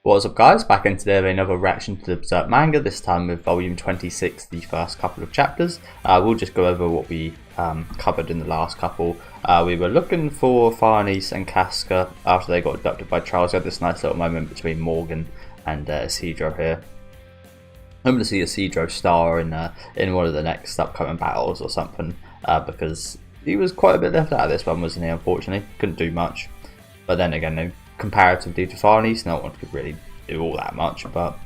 What's up guys, back in today with another reaction to the Berserk manga, this time with volume 26, the first couple of chapters. We'll just go over what we covered in the last couple. We were looking for Farnese and Casca after they got abducted by Charles. We had this nice little moment between Morgan and Isidro here. I'm going to see Isidro star in one of the next upcoming battles or something, because he was quite a bit left out of this one, wasn't he? Unfortunately, couldn't do much. But then again, comparatively to Farnese, no one could really do all that much. But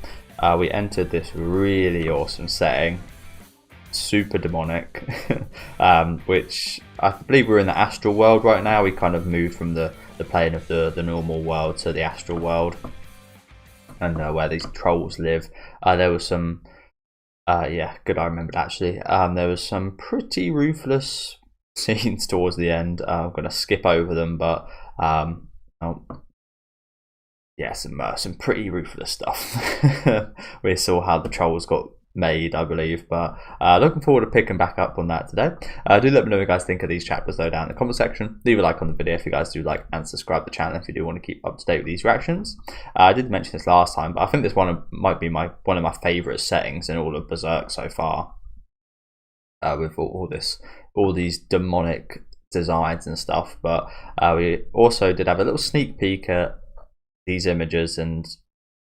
we entered this really awesome setting, super demonic, which I believe we're in the astral world right now. We kind of moved from the plane of the normal world to the astral world, and where these trolls live. There was some, yeah, good, I remembered actually. There was some pretty ruthless scenes towards the end. I'm going to skip over them, but yeah, some pretty ruthless stuff. We saw how the trolls got made, I believe, but looking forward to picking back up on that today. Do let me know what you guys think of these chapters though down in the comment section. Leave a like on the video if you guys do like, and subscribe to the channel if you do want to keep up to date with these reactions. I did mention this last time, but I think this one might be one of my favourite settings in all of Berserk so far. With all these demonic designs and stuff, but we also did have a little sneak peek at these images, and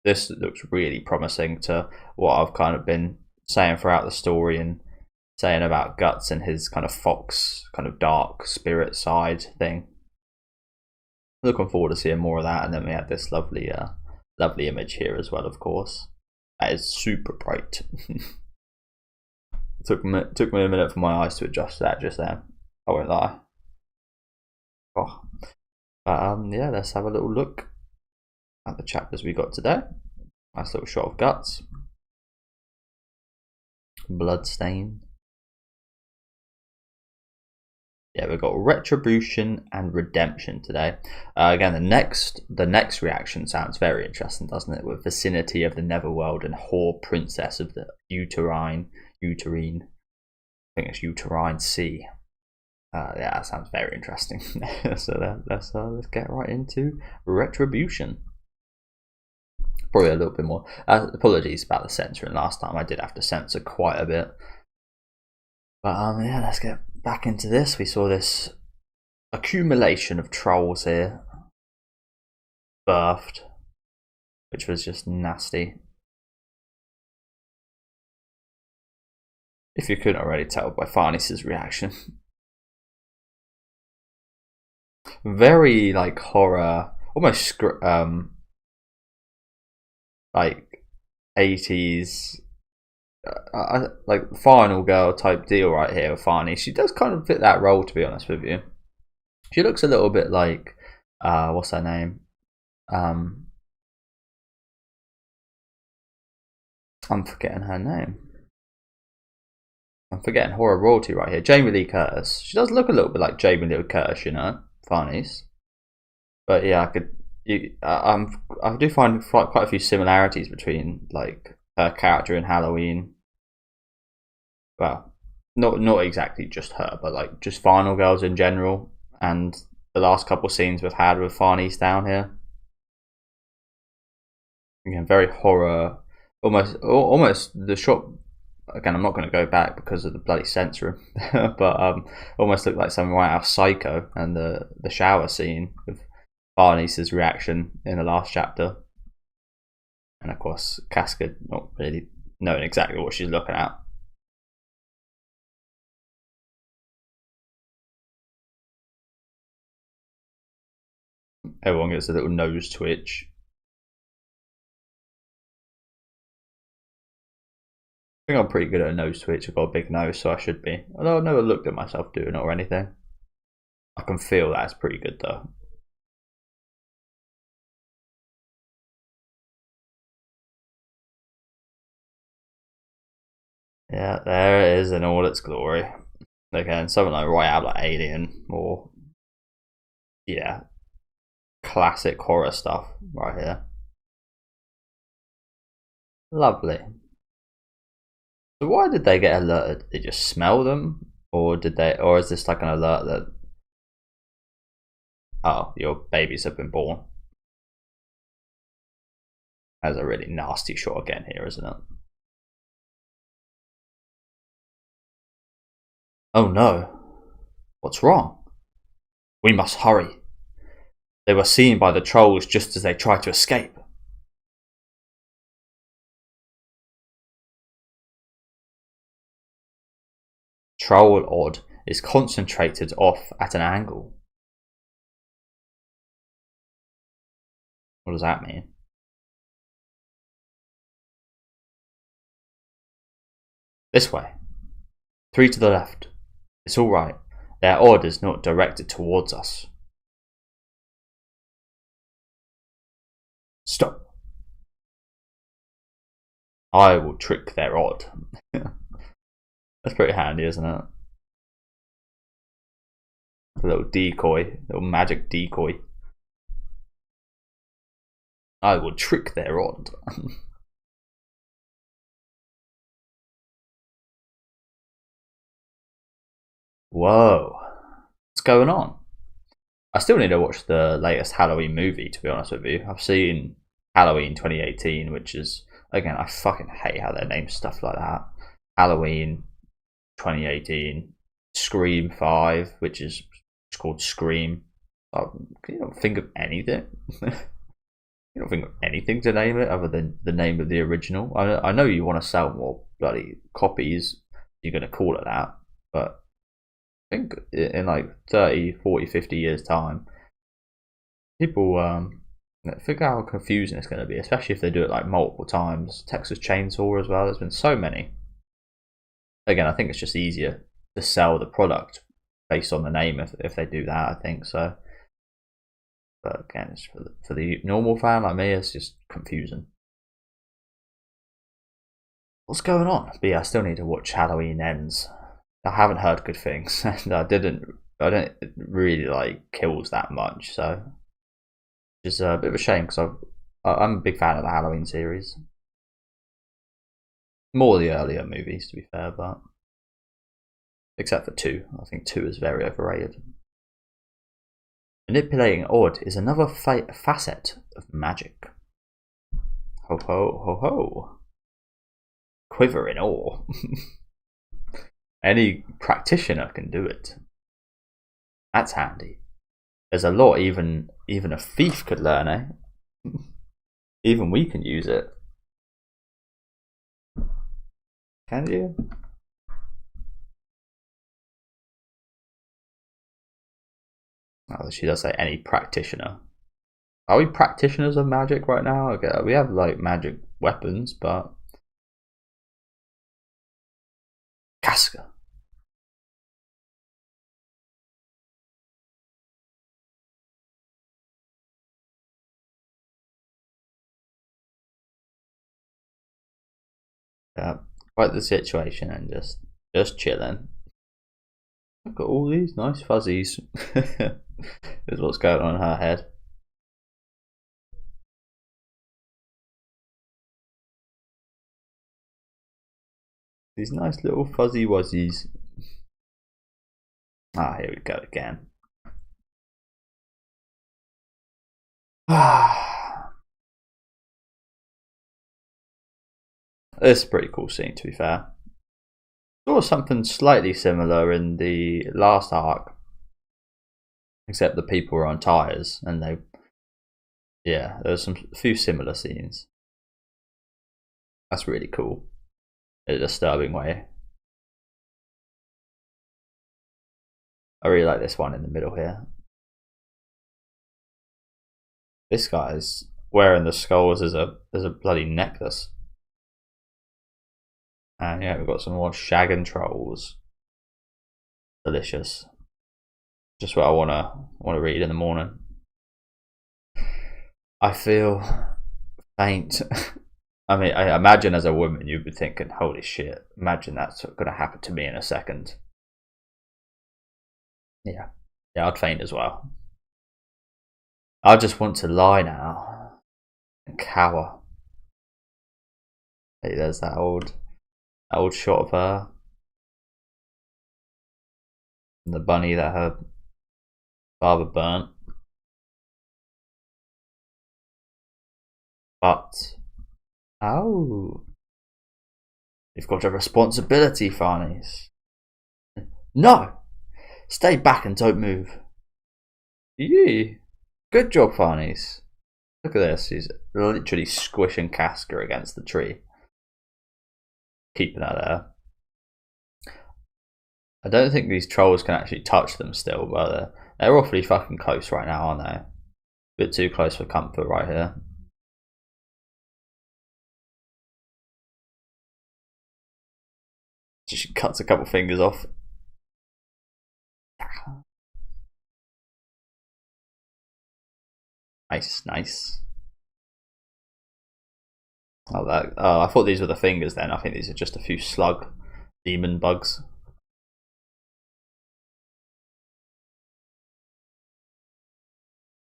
this looks really promising to what I've kind of been saying throughout the story and saying about Guts and his kind of fox, kind of dark spirit side thing. Looking forward to seeing more of that. And then we had this lovely image here as well, of course. That is super bright. Took me a minute for my eyes to adjust to that just then, I won't lie. Oh. Yeah, let's have a little look at the chapters we got today. Nice little shot of Guts. Bloodstain. Yeah, we've got Retribution and Redemption today. Again, the next reaction sounds very interesting, doesn't it? With Vicinity of the Netherworld and Whore Princess of the Uterine, I think it's Uterine Sea. Yeah, that sounds very interesting. So let's get right into Retribution. Probably a little bit more. Apologies about the censoring last time. I did have to censor quite a bit. But yeah, let's get back into this. We saw this accumulation of trolls here birthed, which was just nasty. If you couldn't already tell by Farnese's reaction. Very like horror, almost like 80s, like final girl type deal right here with Farnese. She does kind of fit that role, to be honest with you. She looks a little bit like what's her name? I'm forgetting her name. I'm forgetting horror royalty right here. Jamie Lee Curtis. She does look a little bit like Jamie Lee Curtis, you know, Farnese. But yeah, I do find quite a few similarities between like her character in Halloween. Well, not exactly just her, but like just final girls in general, and the last couple scenes we've had with Farnese down here. Again, very horror, almost the shot. Again, I'm not going to go back because of the bloody censoring, but almost looked like something right out of Psycho, and the shower scene with Farnese's reaction in the last chapter, and of course Casca not really knowing exactly what she's looking at. Everyone gets a little nose twitch. I think I'm pretty good at a nose twitch. I've got a big nose, so I should be. Although I've never looked at myself doing it or anything. I can feel that's pretty good though. Yeah, there it is in all its glory. Again, something like right out like Alien, or yeah, classic horror stuff right here. Lovely. So why did they get alerted? Did they just smell them, or is this like an alert that, oh, your babies have been born? That's a really nasty shot again here, isn't it? Oh no. What's wrong? We must hurry. They were seen by the trolls just as they tried to escape. Troll odd is concentrated off at an angle. What does that mean? This way. 3 to the left. It's all right. Their odd is not directed towards us. Stop. I will trick their odd. That's pretty handy, isn't it? A little decoy, little magic decoy. I will trick their odd. Whoa. What's going on? I still need to watch the latest Halloween movie, to be honest with you. I've seen Halloween 2018, which is, again, I fucking hate how they name stuff like that. Halloween 2018, Scream 5, which is called Scream. You don't think of anything. You don't think of anything to name it other than the name of the original. I know you want to sell more bloody copies. You're going to call it that. But I think in like 30, 40, 50 years time, people figure out how confusing it's going to be, especially if they do it like multiple times. Texas Chainsaw as well. There's been so many. Again, I think it's just easier to sell the product based on the name if they do that, I think so. But again, it's for the normal fan like me, it's just confusing. What's going on? But yeah, I still need to watch Halloween Ends. I haven't heard good things, and I don't really like kills that much, so it's a bit of a shame because I'm a big fan of the Halloween series. More the earlier movies, to be fair, but except for 2. I think 2 is very overrated. Manipulating odd is another facet of magic. Ho ho ho ho. Quiver in awe. Any practitioner can do it. That's handy. There's a lot even a thief could learn, eh? Even we can use it. Can you? Oh, she does say any practitioner. Are we practitioners of magic right now? Okay, we have like magic weapons, but Casca. Yeah, quite the situation, and just chilling. Look at all these nice fuzzies. Is what's going on in her head. These nice little fuzzy wuzzies. Ah, here we go again. It's a pretty cool scene, to be fair. Saw something slightly similar in the last arc, except the people were on tires, and yeah, there's a few similar scenes. That's really cool in a disturbing way. I really like this one in the middle here. This guy's wearing the skulls as a bloody necklace. And yeah, we've got some more shaggin' trolls. Delicious. Just what I wanna read in the morning. I feel faint. I mean, I imagine as a woman you'd be thinking, holy shit, imagine that's gonna happen to me in a second. Yeah, I'd faint as well. I just want to lie now and cower. Hey, there's that old shot of her and the bunny that her father burnt. But Oh. You've got a responsibility, Farnese. No! Stay back and don't move. Yeah. Good job, Farnese. Look at this. He's literally squishing Casca against the tree. Keeping her there. I don't think these trolls can actually touch them still, but they're awfully fucking close right now, aren't they? A bit too close for comfort right here. She cuts a couple fingers off. Nice, nice. Oh, I thought these were the fingers then. I think these are just a few slug demon bugs.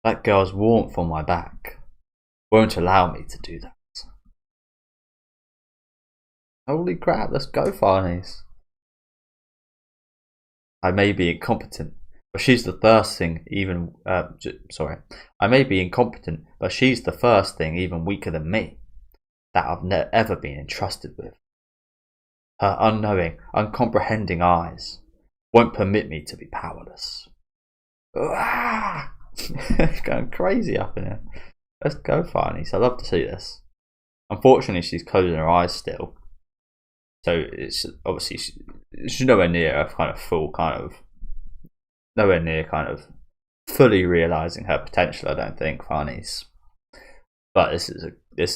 That girl's warmth on my back won't allow me to do that. Holy crap, let's go, Farnese. I may be incompetent, but she's the first thing even... sorry. I may be incompetent, but she's the first thing even weaker than me that I've ever been entrusted with. Her unknowing, uncomprehending eyes won't permit me to be powerless. It's going crazy up in here. Let's go, Farnese. I love to see this. Unfortunately, she's closing her eyes still. So it's obviously she's nowhere near a kind of full nowhere near kind of fully realizing her potential. I don't think, Farnese. But this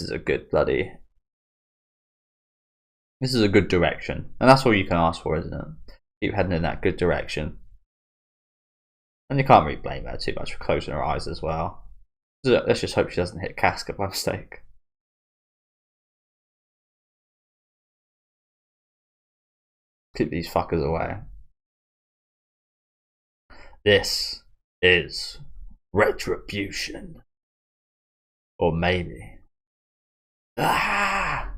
is a good bloody. This is a good direction, and that's all you can ask for, isn't it? Keep heading in that good direction, and you can't really blame her too much for closing her eyes as well. Let's just hope she doesn't hit Casca by mistake. Keep these fuckers away. This is retribution. Or maybe. Ah!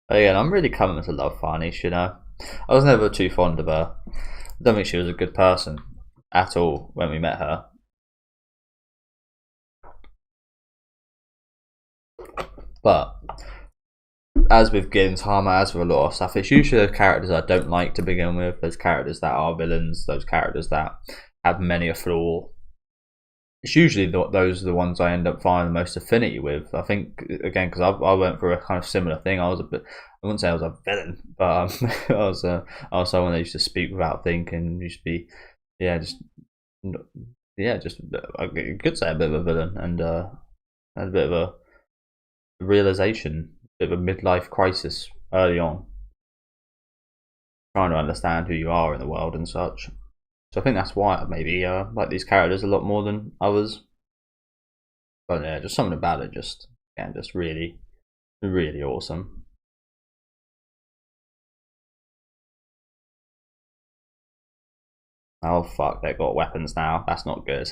Again, I'm really coming to love Farnese, you know. I was never too fond of her. I don't think she was a good person at all when we met her. But as with Gintama, as with a lot of stuff, it's usually the characters I don't like to begin with. Those characters that are villains, those characters that have many a flaw. It's usually those are the ones I end up finding the most affinity with. I think, again, because I went through a kind of similar thing. I wouldn't say I was a villain, but I was someone that used to speak without thinking. Used to be, you could say a bit of a villain, and had a bit of a realization, a bit of a midlife crisis early on, trying to understand who you are in the world and such. So I think that's why I maybe like these characters a lot more than others. But yeah, just something about it, just really, really awesome. Oh fuck, they've got weapons now. That's not good.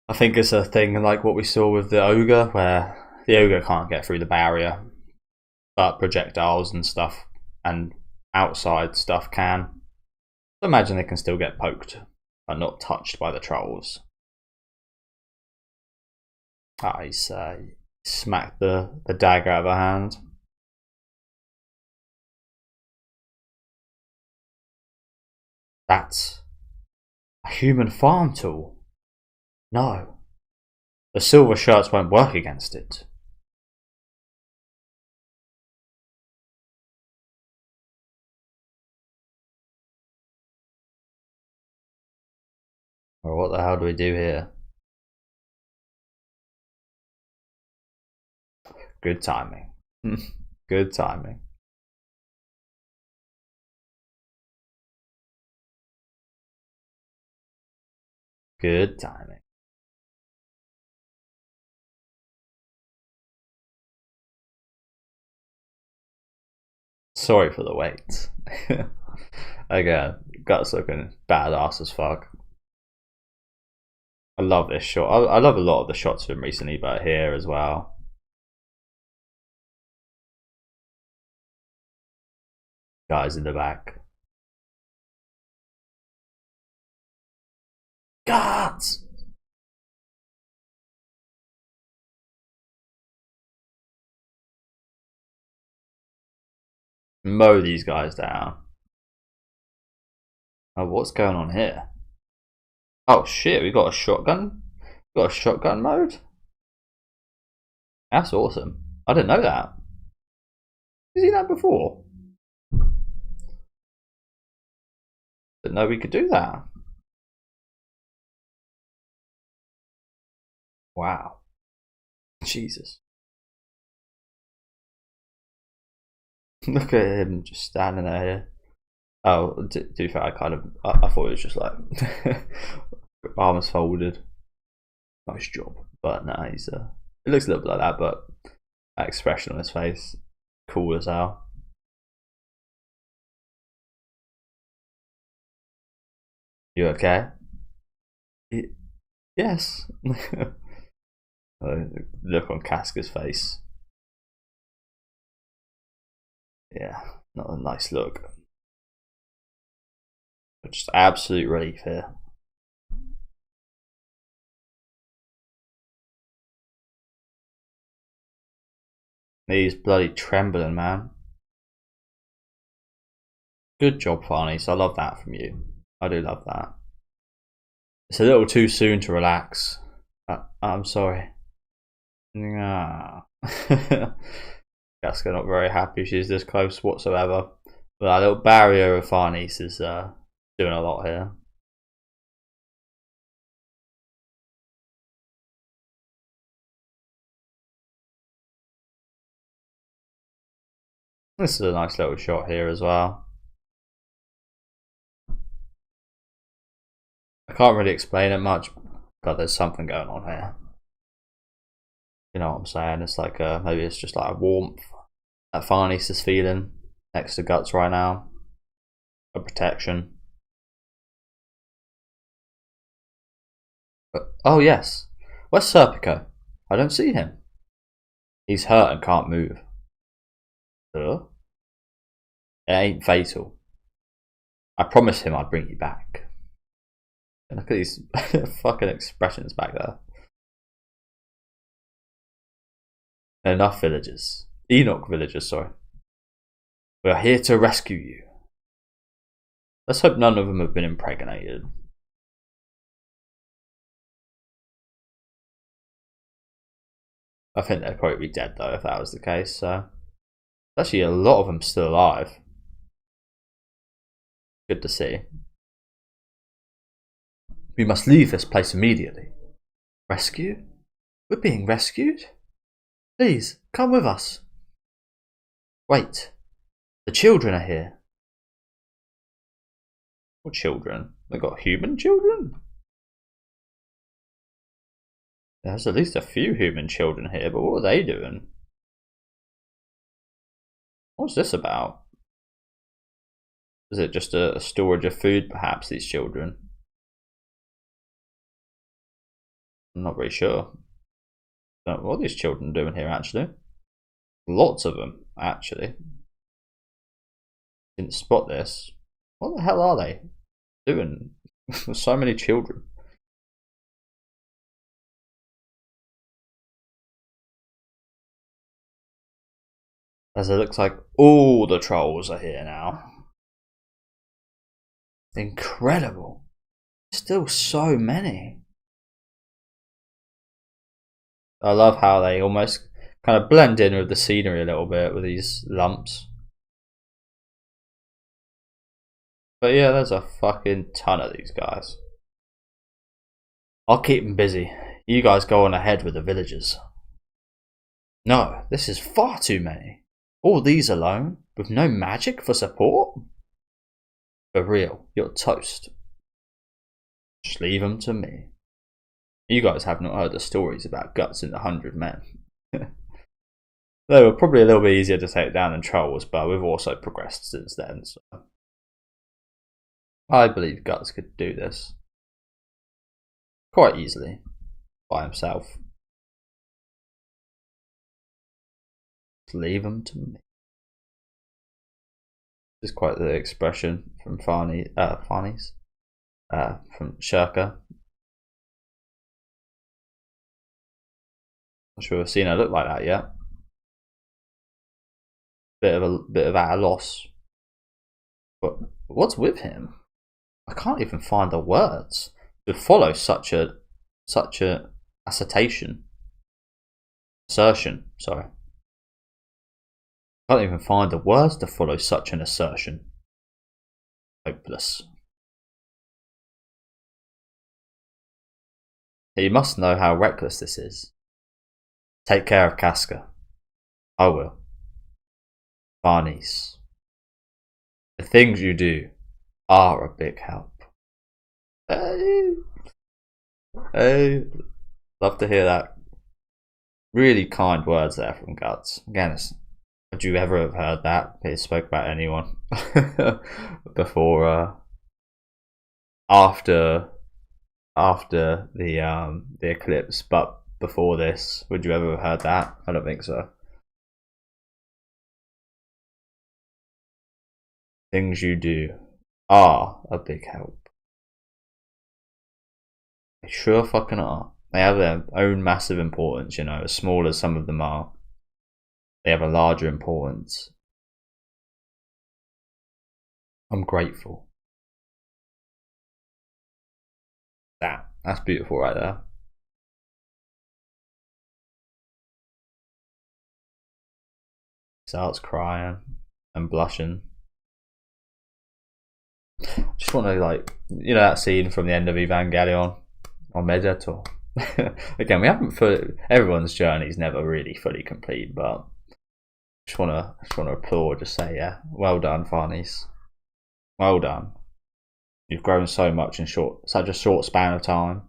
I think it's a thing like what we saw with the ogre, where the ogre can't get through the barrier, but projectiles and stuff and outside stuff can. So imagine they can still get poked, but not touched by the trolls. He's smacked the dagger out of her hand. That's a human farm tool. No, the silver shirts won't work against it. Or what the hell do we do here? Good timing. Good timing. Good timing. Sorry for the wait. Again, guts looking badass as fuck. I love this shot. I love a lot of the shots of him recently, but here as well. Guys in the back. Guts! Mow these guys down. Oh, what's going on here? Oh shit, we got a shotgun. We got a shotgun mode. That's awesome. I didn't know that. You seen that before? Didn't know we could do that. Wow. Jesus. Look at him just standing there. Oh, to be fair, I thought it was just like arms folded. Nice job, but no, he's it looks a little bit like that, but that expression on his face, cool as hell. You okay? Yes. Look on Casca's face. Yeah, not a nice look. But just absolute relief here. He's bloody trembling, man. Good job, Farnese. I love that from you. I do love that. It's a little too soon to relax. I'm sorry. Nah. Casca not very happy she's this close whatsoever. But that little barrier of Farnese is doing a lot here. This is a nice little shot here as well. I can't really explain it much, but there's something going on here. You know what I'm saying? It's like maybe it's just like a warmth that Farnese is feeling next to Guts right now. A protection. But, oh yes, where's Serpico? I don't see him. He's hurt and can't move. It ain't fatal. I promised him I'd bring you back. And look at these fucking expressions back there. Enough villagers. Enoch villagers, sorry. We are here to rescue you. Let's hope none of them have been impregnated. I think they'd probably be dead though if that was the case, so. Actually a lot of them still alive. Good to see. We must leave this place immediately. Rescue? We're being rescued? Please, come with us. Wait. The children are here. What children? They got human children? There's at least a few human children here, but what are they doing? What's this about? Is it just a storage of food, perhaps, these children? I'm not very sure. What are these children doing here, actually? Lots of them, actually. Didn't spot this. What the hell are they doing? So many children. As it looks like all the trolls are here now. Incredible. Still so many. I love how they almost kind of blend in with the scenery a little bit with these lumps. But yeah, there's a fucking ton of these guys. I'll keep them busy. You guys go on ahead with the villagers. No, this is far too many. All these alone, with no magic for support? For real, you're toast. Just leave them to me. You guys have not heard the stories about Guts and the 100 Men. They were probably a little bit easier to take down than trolls, but we've also progressed since then. So I believe Guts could do this quite easily by himself. Just leave them to me. This is quite the expression from Farnese, from Shirka. Not sure we've seen her look like that yet. bit of at a loss. But what's with him? I can't even find the words to follow such a assertion. Sorry. I can't even find the words to follow such an assertion. Hopeless. You must know how reckless this is. Take care of Casca. I will. Farnese. The things you do are a big help. Hey, love to hear that. Really kind words there from Guts. Again, would you ever have heard that? He spoke about anyone before, after the eclipse, but before this, would you ever have heard that? I don't think so. Things you do are a big help. They sure fucking are. They have their own massive importance, you know, as small as some of them are. They have a larger importance. I'm grateful. That's beautiful right there. Starts crying and blushing. Just want to, like, you know, that scene from the end of Evangelion on Mediator. Again, we haven't everyone's journey is never really fully complete, but just want to applaud, just say, yeah, well done, Farnese. Well done. You've grown so much in such a short span of time.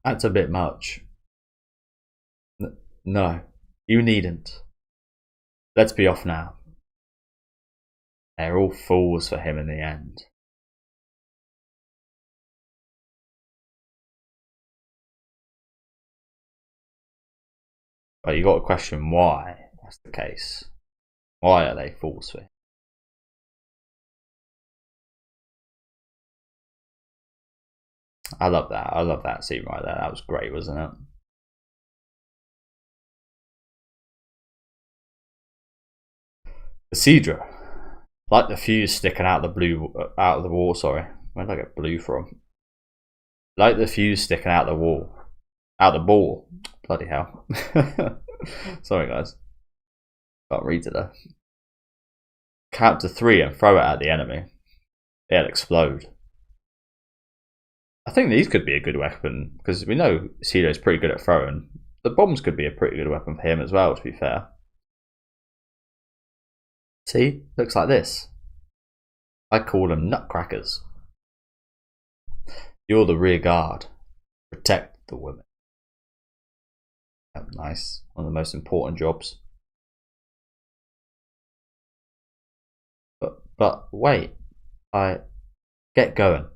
That's a bit much. No, you needn't. Let's be off now. They're all fools for him in the end. But you got to question why that's the case. Why are they fools for him? I love that. I love that scene right there. That was great, wasn't it? Isidro, like the fuse sticking out of the wall. Sorry, where did I get blue from? Like the fuse sticking out the ball. Bloody hell! Sorry, guys. Can't read today. Count to 3 and throw it at the enemy. It'll explode. I think these could be a good weapon because we know Isidro's pretty good at throwing. The bombs could be a pretty good weapon for him as well, to be fair. See, looks like this. I call them nutcrackers. You're the rear guard. Protect the women. That's nice. One of the most important jobs. But wait. I get going.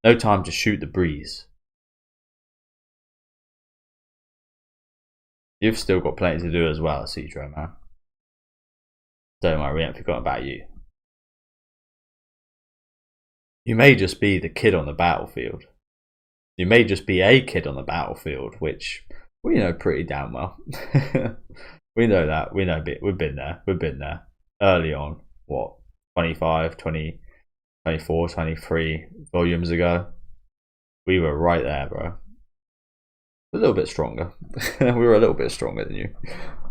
No time to shoot the breeze. You've still got plenty to do as well, Isidro, man. Don't worry, we haven't forgotten about you. You may just be the kid on the battlefield. You may just be a kid on the battlefield, which we know pretty damn well. We know that. We know we've been there. We've been there early on. What, 25, 20, 24, 23 volumes ago? We were right there, bro. A little bit stronger. We were a little bit stronger than you,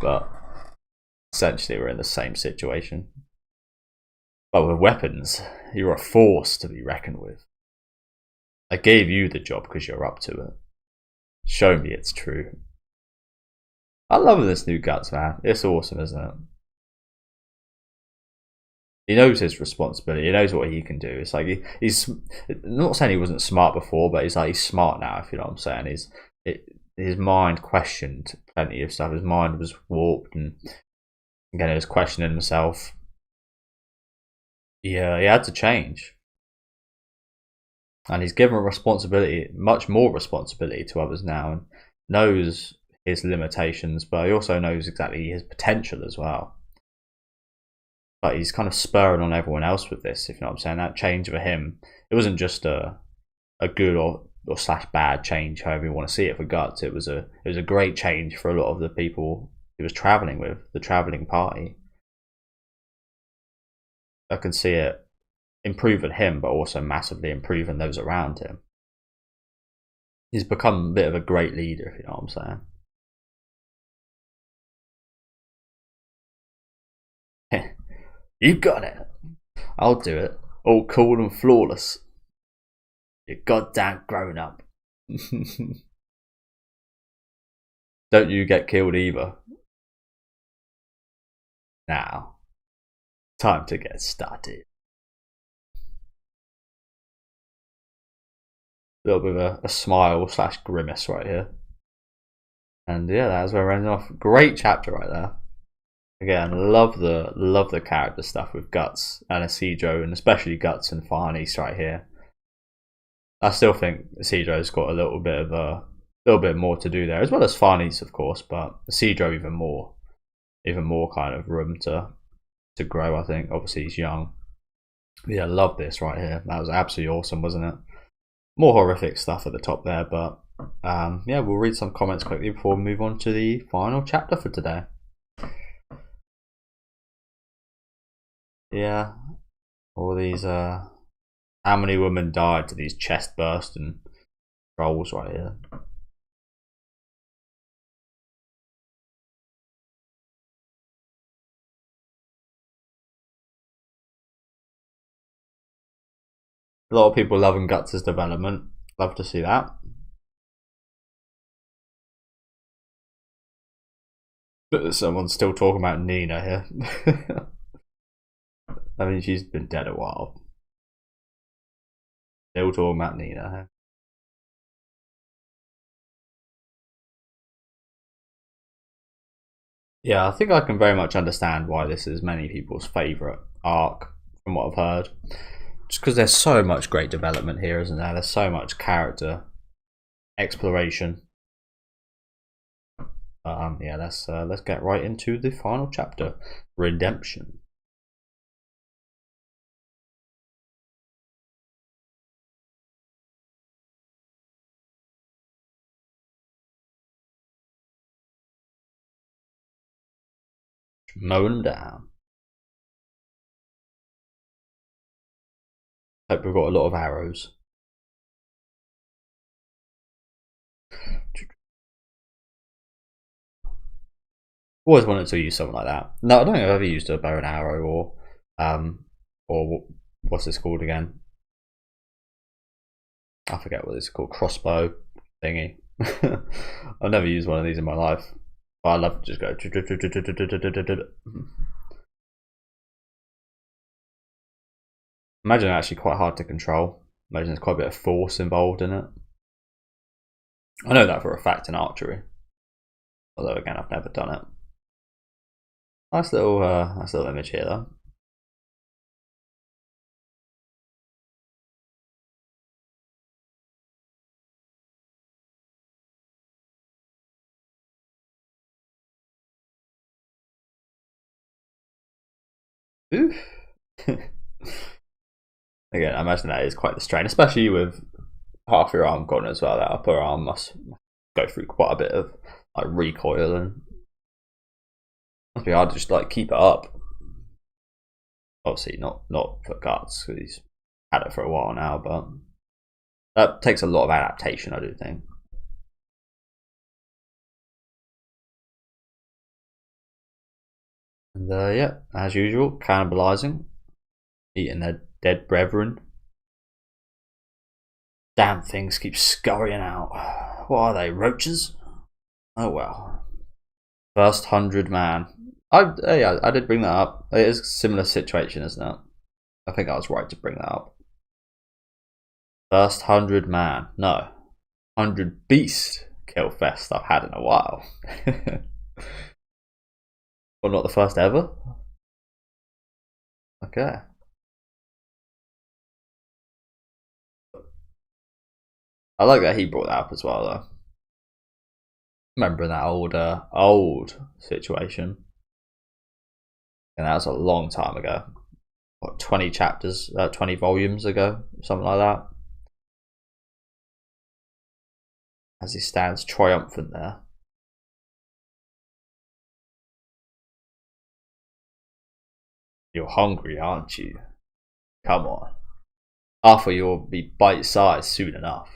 but essentially we're in the same situation. But with weapons, you're a force to be reckoned with. I gave you the job because you're up to it. Show me it's true. I love this new Guts, man. It's awesome, isn't it? He knows his responsibility. He knows what he can do. It's like he's not saying he wasn't smart before, but he's smart now, if you know what I'm saying. His mind questioned plenty of stuff. His mind was warped, and again, he was questioning himself. Yeah, he had to change. And he's given responsibility, much more responsibility to others now, and knows his limitations, but he also knows exactly his potential as well. But he's kind of spurring on everyone else with this, if you know what I'm saying. That change for him, it wasn't just a good or slash bad change, however you want to see it, for Guts. It was a great change for a lot of the people he was traveling with, the traveling party. I can see it improving him, but also massively improving those around him. He's become a bit of a great leader, if you know what I'm saying. You got it. I'll do it. All cool and flawless. You goddamn grown up. Don't you get killed either. Now, time to get started. A little bit of a smile / grimace right here. And yeah, that's where we're ending off. Great chapter right there. Again, love the character stuff with Guts and Isidro, and especially Guts and Farnese right here. I still think Isidro's got a little bit more to do there, as well as Farnese, of course, but Isidro even more kind of room to grow. I think obviously he's young. Yeah, love this right here. That was absolutely awesome, wasn't it? More horrific stuff at the top there, but yeah, we'll read some comments quickly before we move on to the final chapter for today. Yeah, all these how many women died to these chest bursting trolls right here. A lot of people loving Guts' development. Love to see that. But someone's still talking about Nina here. I mean, she's been dead a while. Still talking about Nina. Yeah, I think I can very much understand why this is many people's favourite arc, from what I've heard. Just because there's so much great development here, isn't there? There's so much character exploration. Yeah, let's get right into the final chapter, Redemption. Mowing them down. Hope we've got a lot of arrows. Always wanted to use something like that. No, I don't think I've ever used a bow and arrow or what's this called again? I forget what it's called. Crossbow thingy. I've never used one of these in my life. But I love to just go. Imagine actually quite hard to control. Imagine there's quite a bit of force involved in it. I know that for a fact in archery. Although again, I've never done it. Nice little image here though. Oof. Again, I imagine that is quite the strain, especially with half your arm gone as well. That upper arm must go through quite a bit of like recoil, and must be hard to just like keep it up. Obviously not for Guts, because he's had it for a while now, but that takes a lot of adaptation, I do think. And yeah, as usual, cannibalizing, eating their dead brethren. Damn things keep scurrying out. What are they, roaches? Oh well. First 100 man. Yeah, I did bring that up. It is a similar situation, isn't it? I think I was right to bring that up. First 100 man. No. 100 beast kill fest I've had in a while. Well, not the first ever. Okay. I like that he brought that up as well, though. Remembering that old situation. And that was a long time ago. What, 20 chapters, 20 volumes ago, something like that. As he stands triumphant there. You're hungry, aren't you? Come on. After you'll be bite-sized soon enough.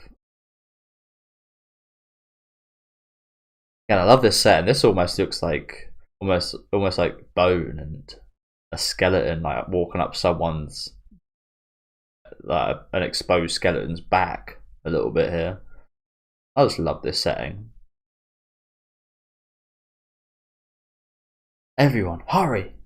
And I love this set, and this almost looks like almost like bone and a skeleton like walking up someone's an exposed skeleton's back a little bit here. I just love this setting. Everyone, hurry!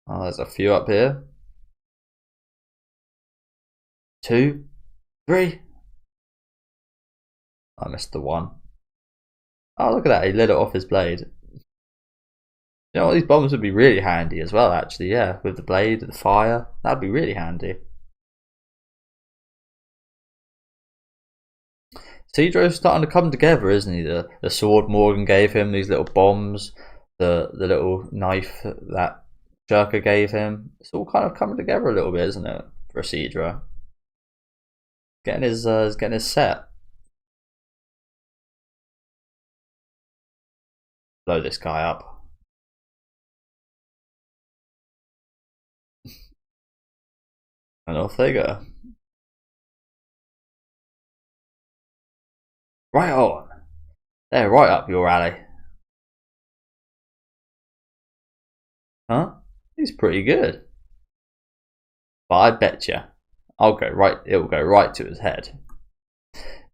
Oh, there's a few up here. 2, 3. I missed the one. Oh, look at that, he lit it off his blade. You know what, these bombs would be really handy as well, actually, yeah. With the blade, the fire, that'd be really handy. Isidro's starting to come together, isn't he? The sword Morgan gave him, these little bombs, the little knife that Shirka gave him. It's all kind of coming together a little bit, isn't it, for Isidro? Getting his set. Blow this guy up. And off they go. Right on. They're right up your alley. Huh? He's pretty good. But I bet you, it'll go right to his head.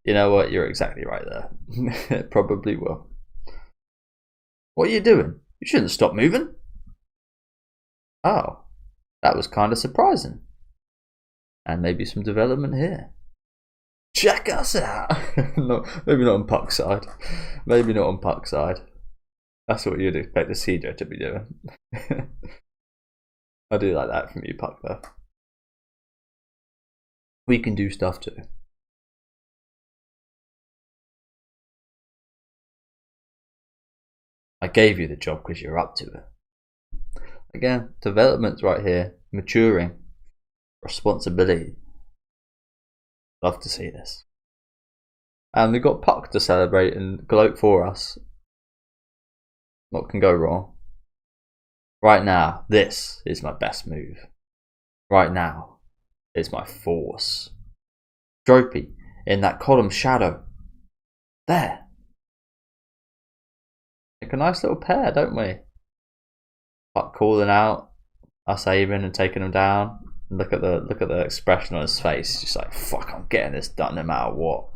You know what? You're exactly right there. It probably will. What are you doing? You shouldn't stop moving. Oh, that was kind of surprising. And maybe some development here. Check us out. No, maybe not on Puck's side. Maybe not on Puck's side. That's what you'd expect the Isidro to be doing. I do like that from you, Puck, though. We can do stuff too. I gave you the job because you're up to it. Again, development's right here. Maturing. Responsibility. Love to see this. And we've got Puck to celebrate and gloat for us. What can go wrong? Right now, this is my best move. Right now is my force. Dropey in that column shadow. There. Make a nice little pair, don't we? Puck calling out, us aiming and taking them down. Look at the expression on his face. Just like, fuck, I'm getting this done no matter what.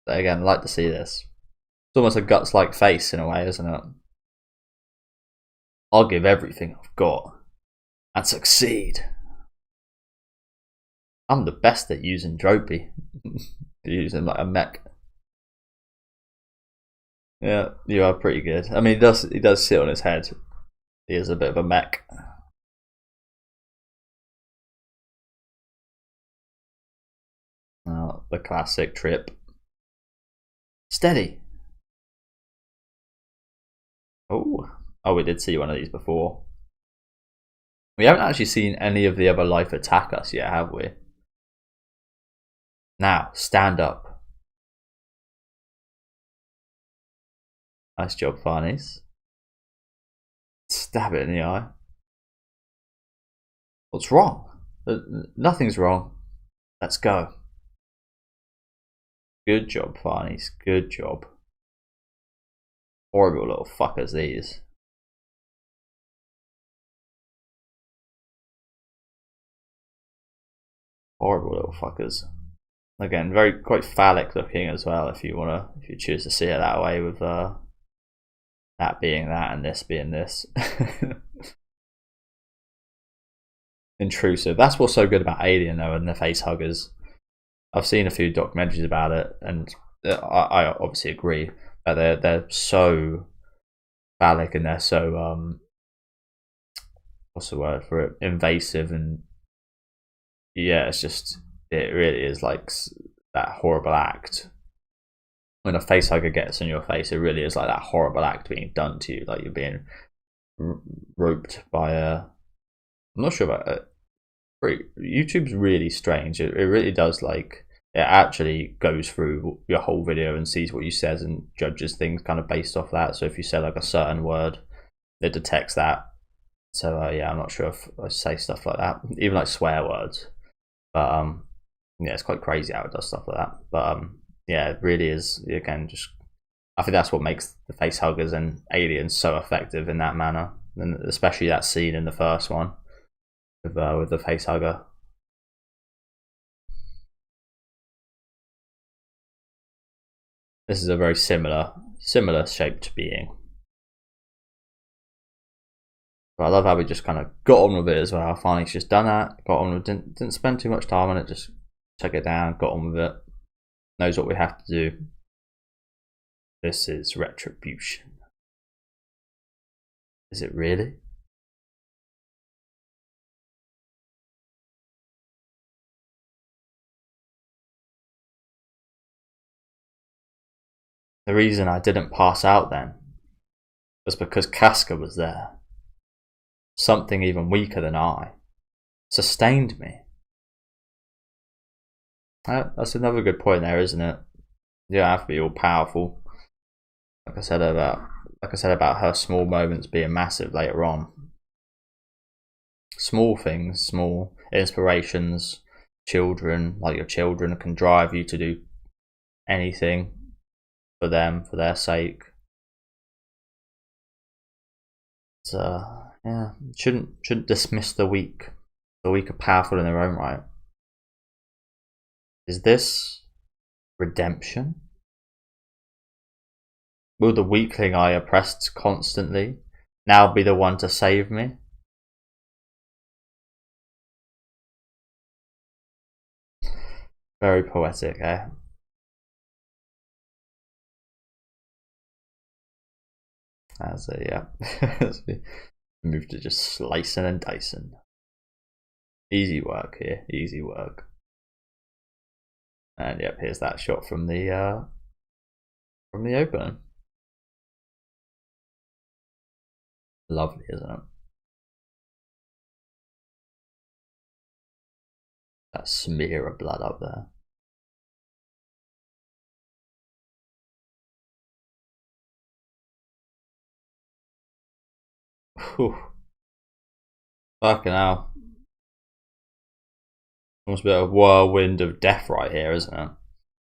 But again, I like to see this. It's almost a guts-like face in a way, isn't it? I'll give everything I've got and succeed. I'm the best at using Dropey. Using like a mech. Yeah, you are pretty good. I mean, he does sit on his head. He is a bit of a mech. Oh, the classic trip. Steady. Oh, we did see one of these before. We haven't actually seen any of the other life attack us yet, have we? Now, stand up. Nice job, Farnese. Stab it in the eye. What's wrong? Nothing's wrong. Let's go. Good job, Farnese. Good job. Horrible little fuckers, these. Horrible little fuckers. Again, quite phallic looking as well. If you choose to see it that way, with that being that and this being this. Intrusive. That's what's so good about Alien, though, and the face huggers. I've seen a few documentaries about it, and I obviously agree that they're so phallic and they're so what's the word for it? Invasive, and yeah, it really is like that horrible act. When a face hugger gets on your face, it really is like that horrible act being done to you, like you're being roped by a. I'm not sure about it. YouTube's really strange. It really does like it actually goes through your whole video and sees what you says and judges things kind of based off that. So if you say like a certain word, it detects that. So yeah, I'm not sure if I say stuff like that, even like swear words. But yeah, it's quite crazy how it does stuff like that. But yeah, it really is, again, just I think that's what makes the face huggers and aliens so effective in that manner, and especially that scene in the first one with the face hugger. This is a very similar shaped being. But I love how we just kind of got on with it as well. Finally, just done that, got on with it, didn't spend too much time on it, just took it down, got on with it, knows what we have to do. This is retribution. Is it really? The reason I didn't pass out then was because Casca was there. Something even weaker than I sustained me. That's another good point there, isn't it? You don't have to be all powerful. Like I said about her small moments being massive later on. Small things, small inspirations, children, like your children can drive you to do anything for them, for their sake. So yeah, shouldn't dismiss the weak. The weak are powerful in their own right. Is this redemption? Will the weakling I oppressed constantly now be the one to save me? Very poetic, eh? As a as we move to just slicing and dicing. Easy work here, easy work. And yep, here's that shot from the opening. Lovely, isn't it? That smear of blood up there. Whew. Fucking hell. Almost a bit of a whirlwind of death right here, isn't it?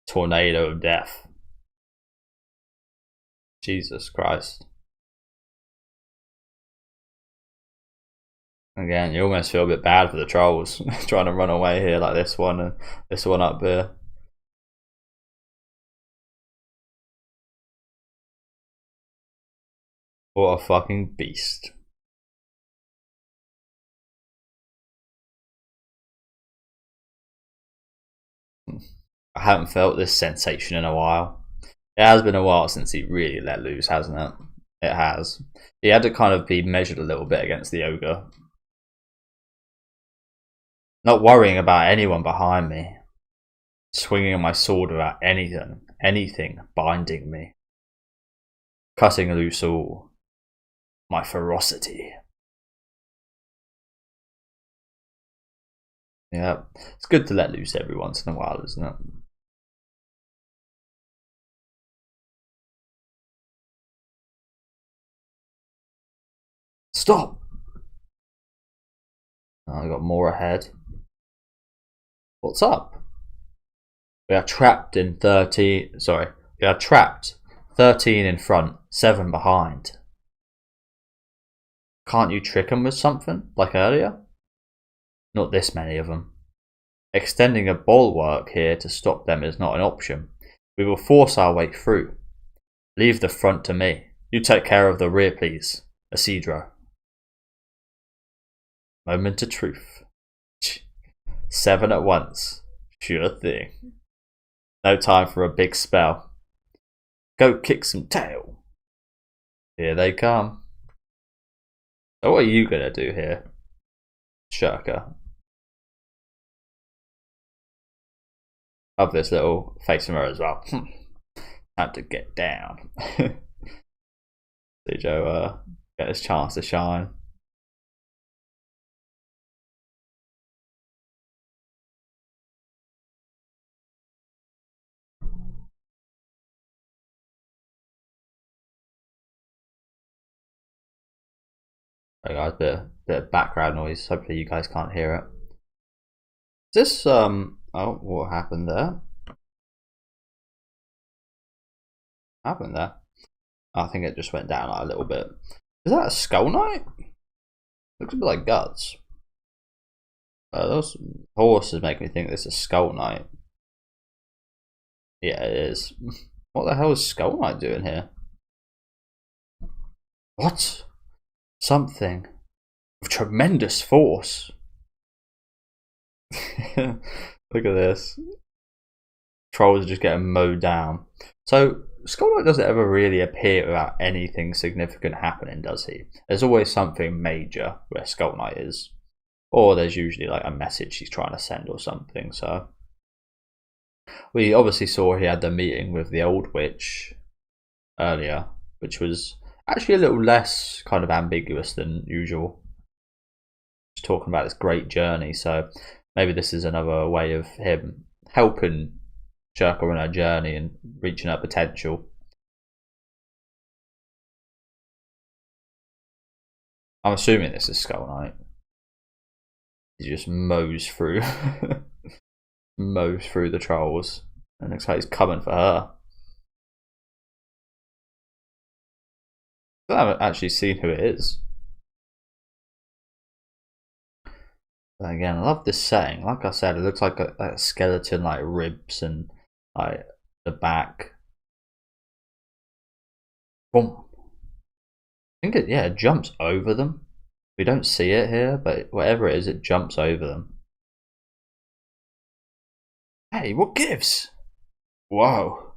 Tornado of death. Jesus Christ. Again, you almost feel a bit bad for the trolls trying to run away here, like this one and this one up here. What a fucking beast. I haven't felt this sensation in a while. It has been a while since he really let loose, hasn't it? It has. He had to kind of be measured a little bit against the ogre. Not worrying about anyone behind me. Swinging my sword without anything binding me. Cutting loose all. My ferocity. Yeah, it's good to let loose every once in a while, isn't it? Stop! Oh, I got more ahead. What's up? We are trapped in 13. Sorry, we are trapped 13 in front, 7 behind. Can't you trick them with something, like earlier? Not this many of them. Extending a bulwark here to stop them is not an option. We will force our way through. Leave the front to me. You take care of the rear, please. Isidro. Moment of truth. 7 at once. Sure thing. No time for a big spell. Go kick some tail. Here they come. So what are you gonna do here, Shirker? Love this little face mirror as well. Time to get down. See Joe get his chance to shine. Sorry guys, bit of background noise. Hopefully you guys can't hear it. Is this oh, what happened there? What happened there? I think it just went down like a little bit. Is that a skull knight? Looks a bit like guts. Those horses make me think this is Skull Knight. Yeah, it is. What the hell is Skull Knight doing here? What? Something of tremendous force. Look at this. Trolls are just getting mowed down. So Skull Knight doesn't ever really appear without anything significant happening, does he? There's always something major where Skull Knight is. Or there's usually like a message he's trying to send or something. So we obviously saw he had the meeting with the old witch earlier, which was actually a little less kind of ambiguous than usual. Just talking about this great journey. So maybe this is another way of him helping Shirka on her journey and reaching her potential. I'm assuming this is Skull Knight. He just mows through mows through the trolls, and looks like he's coming for her. I haven't actually seen who it is. But again, I love this setting. Like I said, it looks like a skeleton, like ribs and like the back. Boom. I think it jumps over them. We don't see it here, but whatever it is, it jumps over them. Hey, what gives? Whoa.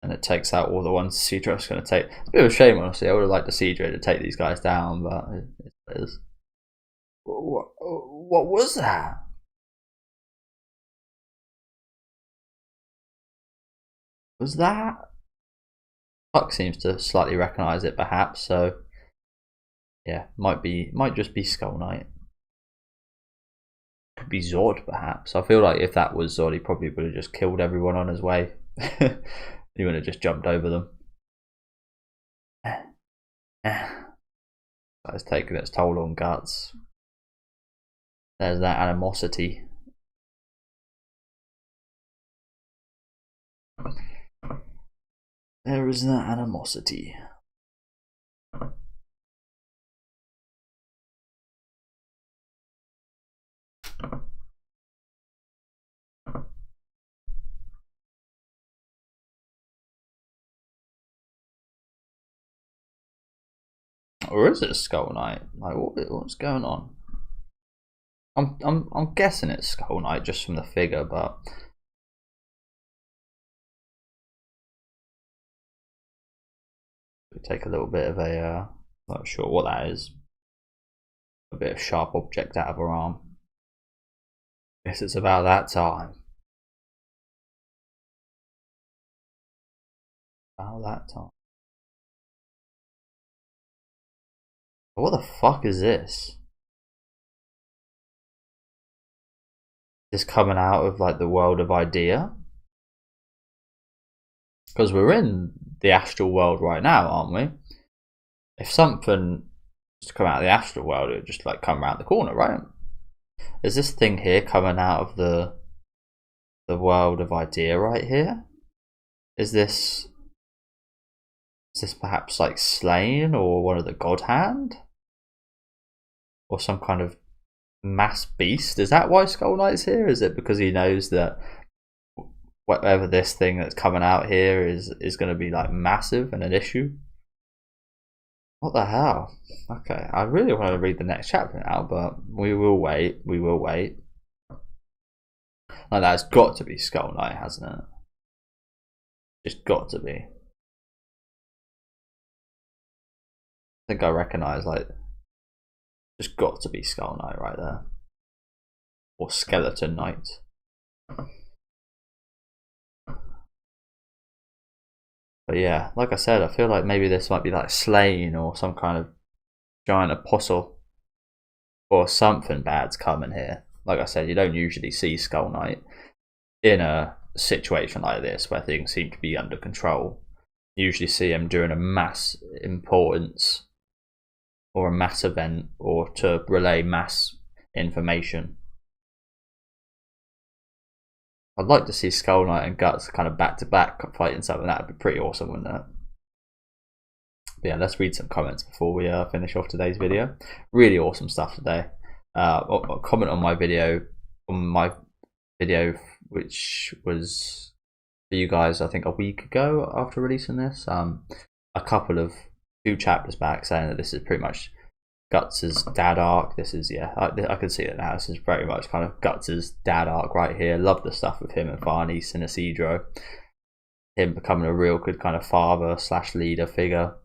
And it takes out all the ones Isidro's going to take. It's a bit of a shame, honestly. I would have liked Isidro to take these guys down, but it is. What was that? Was that? Puck seems to slightly recognise it, perhaps, so yeah, might just be Skull Knight. Could be Zod, perhaps. I feel like if that was Zod, he probably would have just killed everyone on his way. He would have just jumped over them. That's taking its toll on Guts. There's that animosity. There is that animosity. Or is it Skull Knight? Like what's going on? I'm guessing it's Skull Knight just from the figure, but we take a little bit of a not sure what that is. A bit of sharp object out of her arm. Guess it's about that time. About that time. What the fuck is this? This coming out of like the world of idea? Because we're in the astral world right now, aren't we? If something was to come out of the astral world, it would just like come around the corner, right? Is this thing here coming out of the world of idea right here? Is this perhaps like Slain or one of the God Hand? Or some kind of mass beast? Is that why Skull Knight's here? Is it because he knows that whatever this thing that's coming out here is going to be like massive and an issue? What the hell? Okay, I really want to read the next chapter now, but we will wait. We will wait. Like that's got to be Skull Knight, hasn't it? Just got to be. I think I recognise like. Just got to be Skull Knight right there. Or Skeleton Knight. But yeah, like I said, I feel like maybe this might be like Slain or some kind of giant apostle. Or something bad's coming here. Like I said, you don't usually see Skull Knight in a situation like this where things seem to be under control. You usually see him during a mass importance or a mass event, or to relay mass information. I'd like to see Skull Knight and Guts kind of back to back fighting something. That would be pretty awesome, wouldn't it? But yeah, let's read some comments before we finish off today's video. Really awesome stuff today. I'll comment on my video, which was for you guys, I think a week ago after releasing this. A couple of 2 chapters back, saying that this is pretty much Guts' dad arc. This is, yeah, I can see it now. This is very much kind of Guts' dad arc right here. Love the stuff with him and Farnese and Isidro. Him becoming a real good kind of father / leader figure.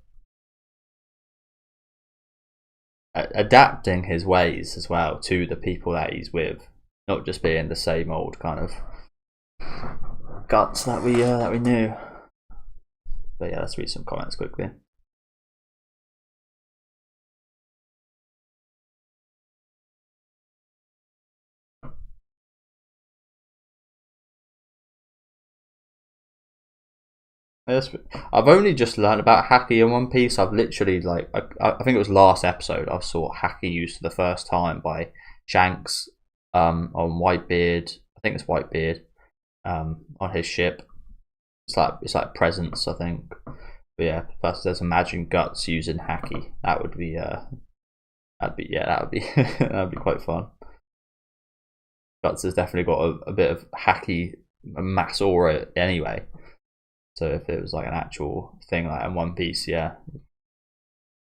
Adapting his ways as well to the people that he's with, not just being the same old kind of Guts that we knew. But yeah, let's read some comments quickly. I've only just learned about Haki in One Piece. I've literally, like, I think it was last episode, I saw Haki used for the first time by Shanks on Whitebeard. I think it's Whitebeard on his ship. It's like presents, I think. But yeah, plus there's Imagine Guts using Haki. That would be that'd be quite fun. Guts has definitely got a bit of Haki mass aura anyway. So if it was like an actual thing like in One Piece, yeah,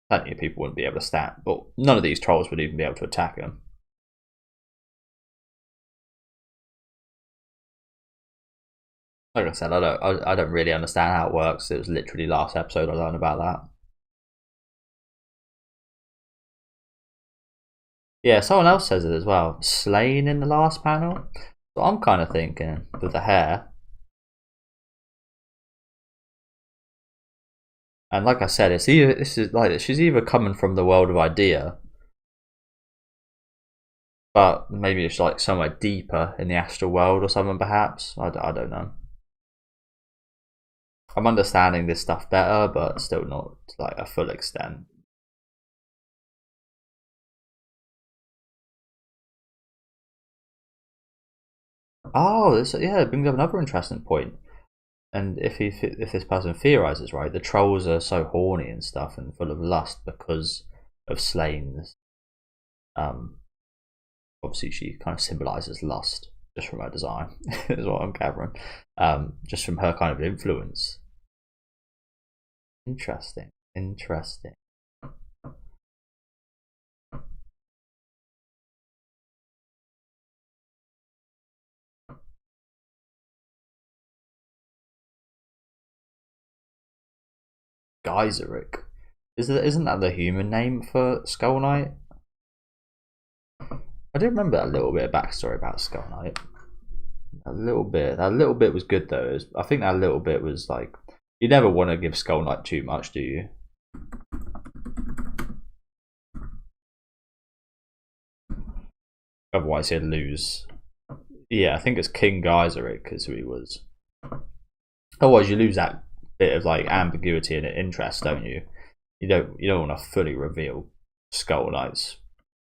plenty of people wouldn't be able to stand. But none of these trolls would even be able to attack him. Like I said, I don't really understand how it works. It was literally last episode I learned about that. Yeah, someone else says it as well. Slain in the last panel. So I'm kind of thinking with the hair. And like I said, she's either coming from the world of Idea, but maybe it's like somewhere deeper in the astral world or something, perhaps. I don't know. I'm understanding this stuff better, but still not to like a full extent. Oh, yeah, it brings up another interesting point. And if this person theorizes right, the trolls are so horny and stuff and full of lust because of Slane's. Obviously, she kind of symbolizes lust just from her design, is what I'm gathering. Just from her kind of influence. Interesting. Geyseric. Isn't that the human name for Skull Knight? I do remember a little bit of backstory about Skull Knight. A little bit. That little bit was good though. I think that little bit was like, you never want to give Skull Knight too much, do you? Otherwise he'd lose. Yeah, I think it's King Geyseric is who he was. Otherwise you lose that bit of like ambiguity and interest, don't you? You don't want to fully reveal Skull Knight's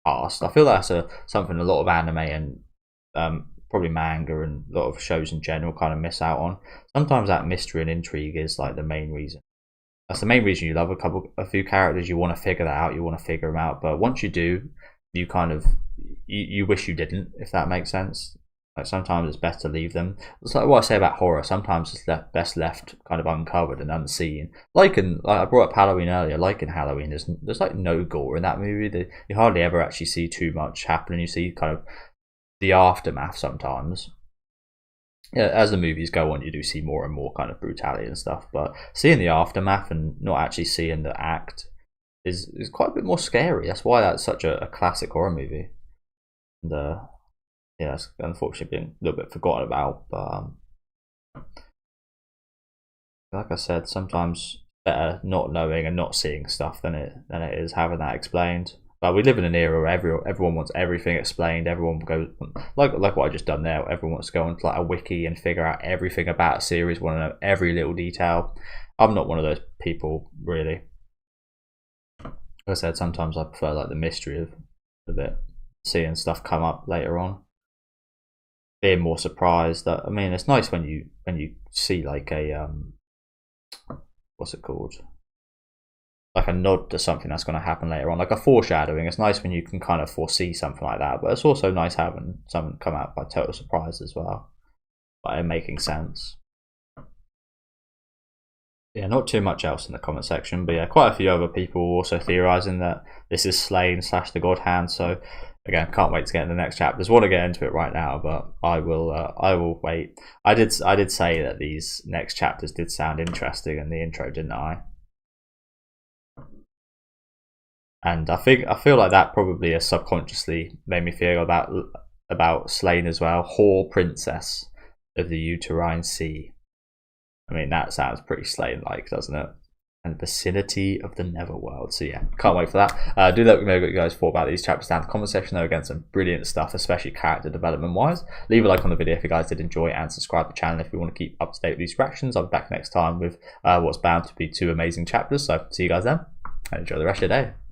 past. I feel that's something a lot of anime and probably manga and a lot of shows in general kind of miss out on. Sometimes that mystery and intrigue is like the main reason. That's the main reason you love a few characters. You want to figure that out. You want to figure them out. But once you do, you kind of you wish you didn't, if that makes sense. Like sometimes it's best to leave them. It's like what I say about horror. Sometimes it's best left kind of uncovered and unseen. Like I brought up Halloween earlier. Like in Halloween, there's like no gore in that movie. You hardly ever actually see too much happen. You see kind of the aftermath sometimes. Yeah, as the movies go on, you do see more and more kind of brutality and stuff. But seeing the aftermath and not actually seeing the act is quite a bit more scary. That's why that's such a classic horror movie. And yeah, it's unfortunately been a little bit forgotten about, but like I said, sometimes better not knowing and not seeing stuff than it is having that explained. But we live in an era where everyone wants everything explained. Everyone goes like what I just done there. Everyone wants to go onto like a wiki and figure out everything about a series. Want to know every little detail. I'm not one of those people, really. I said, sometimes I prefer like the mystery of it, seeing stuff come up later on, being more surprised. That, I mean, it's nice when you see like a what's it called, like a nod to something that's going to happen later on, like a foreshadowing. It's nice when you can kind of foresee something like that, but it's also nice having something come out by total surprise as well, by making sense. Yeah, not too much else in the comment section, but yeah, quite a few other people also theorising that this is Slain / the God Hand. So again, can't wait to get into the next chapters. Want to get into it right now, but I will wait. I did say that these next chapters did sound interesting in the intro, didn't I? And I feel like that probably has subconsciously made me feel about Slain as well. Whore Princess of the Uterine Sea. I mean, that sounds pretty Slain-like, doesn't it? And vicinity of the Netherworld. So yeah, can't wait for that. Do let me know what you guys thought about these chapters down in the comment section. Though, again, some brilliant stuff, especially character development-wise. Leave a like on the video if you guys did enjoy, and subscribe to the channel if you want to keep up to date with these reactions. I'll be back next time with what's bound to be 2 amazing chapters. So see you guys then, and enjoy the rest of your day.